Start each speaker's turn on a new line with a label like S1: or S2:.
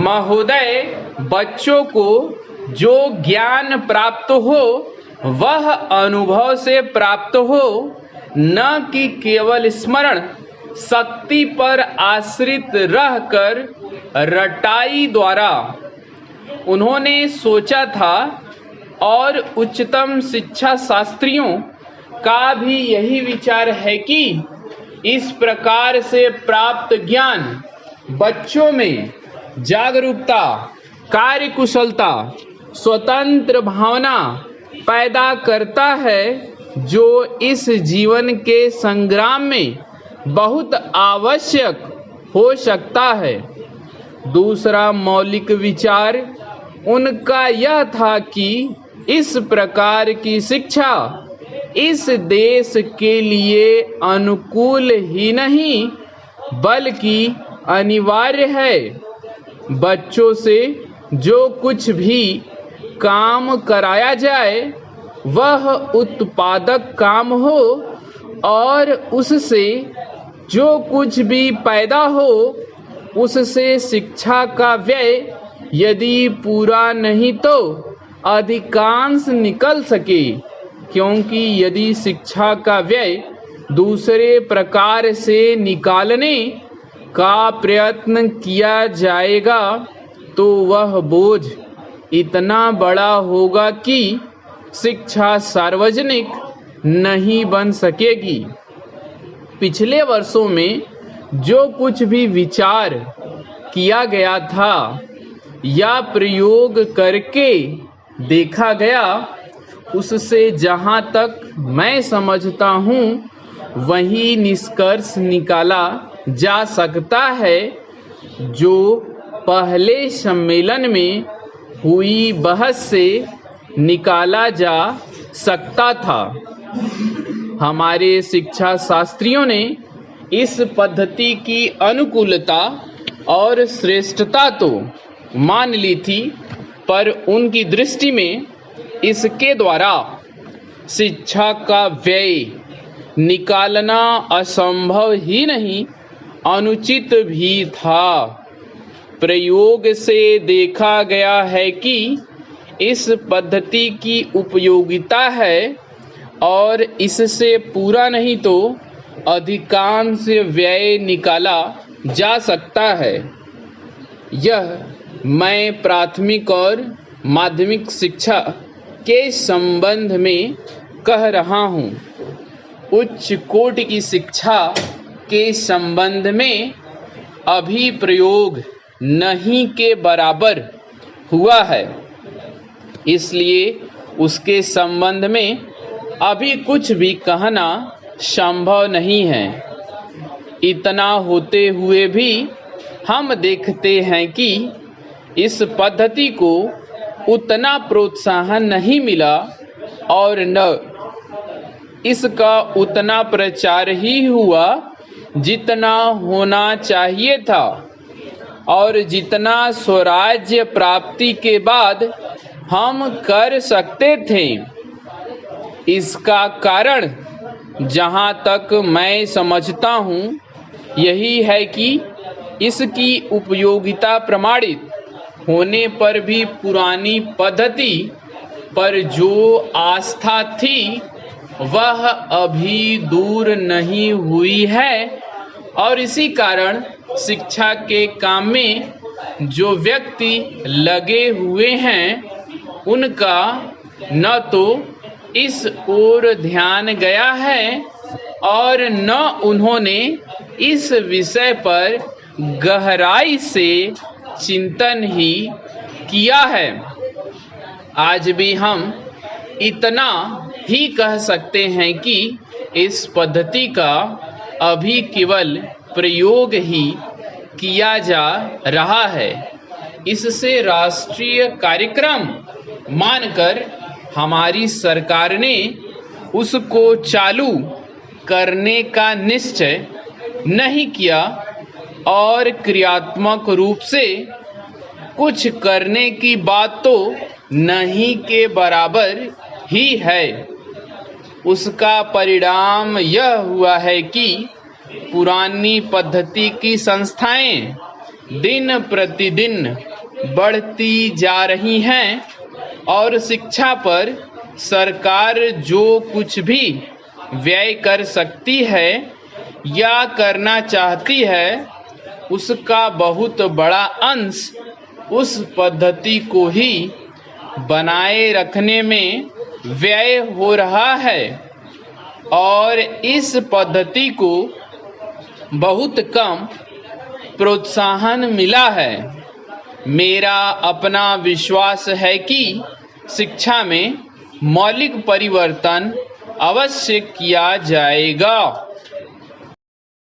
S1: महोदय, बच्चों को जो ज्ञान प्राप्त हो वह अनुभव से प्राप्त हो, न कि केवल स्मरण शक्ति पर आश्रित रहकर रटाई द्वारा। उन्होंने सोचा था और उच्चतम शिक्षा शास्त्रियों का भी यही विचार है कि इस प्रकार से प्राप्त ज्ञान बच्चों में जागरूकता, कार्यकुशलता, स्वतंत्र भावना पैदा करता है, जो इस जीवन के संग्राम में बहुत आवश्यक हो सकता है। दूसरा मौलिक विचार उनका यह था कि इस प्रकार की शिक्षा इस देश के लिए अनुकूल ही नहीं बल्कि अनिवार्य है। बच्चों से जो कुछ भी काम कराया जाए वह उत्पादक काम हो और उससे जो कुछ भी पैदा हो उससे शिक्षा का व्यय यदि पूरा नहीं तो अधिकांश निकल सके, क्योंकि यदि शिक्षा का व्यय दूसरे प्रकार से निकालने का प्रयत्न किया जाएगा तो वह बोझ इतना बड़ा होगा कि शिक्षा सार्वजनिक नहीं बन सकेगी। पिछले वर्षों में जो कुछ भी विचार किया गया था या प्रयोग करके देखा गया, उससे जहाँ तक मैं समझता हूँ वही निष्कर्ष निकाला जा सकता है जो पहले सम्मेलन में हुई बहस से निकाला जा सकता था। हमारे शिक्षा शास्त्रियों ने इस पद्धति की अनुकूलता और श्रेष्ठता तो मान ली थी, पर उनकी दृष्टि में इसके द्वारा शिक्षा का व्यय निकालना असंभव ही नहीं, अनुचित भी था। प्रयोग से देखा गया है कि इस पद्धति की उपयोगिता है और इससे पूरा नहीं तो अधिकांश व्यय निकाला जा सकता है। यह मैं प्राथमिक और माध्यमिक शिक्षा के संबंध में कह रहा हूँ। उच्च कोटि की शिक्षा के संबंध में अभी प्रयोग नहीं के बराबर हुआ है, इसलिए उसके संबंध में अभी कुछ भी कहना संभव नहीं है। इतना होते हुए भी हम देखते हैं कि इस पद्धति को उतना प्रोत्साहन नहीं मिला और न इसका उतना प्रचार ही हुआ जितना होना चाहिए था और जितना स्वराज्य प्राप्ति के बाद हम कर सकते थे। इसका कारण जहाँ तक मैं समझता हूँ यही है कि इसकी उपयोगिता प्रमाणित होने पर भी पुरानी पद्धति पर जो आस्था थी वह अभी दूर नहीं हुई है और इसी कारण शिक्षा के काम में जो व्यक्ति लगे हुए हैं उनका न तो इस ओर ध्यान गया है और न उन्होंने इस विषय पर गहराई से चिंतन ही किया है। आज भी हम इतना ही कह सकते हैं कि इस पद्धति का अभी केवल प्रयोग ही किया जा रहा है। इससे राष्ट्रीय कार्यक्रम मानकर हमारी सरकार ने उसको चालू करने का निश्चय नहीं किया और क्रियात्मक रूप से कुछ करने की बात तो नहीं के बराबर ही है। उसका परिणाम यह हुआ है कि पुरानी पद्धति की संस्थाएं दिन प्रतिदिन बढ़ती जा रही हैं और शिक्षा पर सरकार जो कुछ भी व्यय कर सकती है या करना चाहती है उसका बहुत बड़ा अंश उस पद्धति को ही बनाए रखने में व्यय हो रहा है और इस पद्धति को बहुत कम प्रोत्साहन मिला है। मेरा अपना विश्वास है कि शिक्षा में मौलिक परिवर्तन अवश्य किया जाएगा।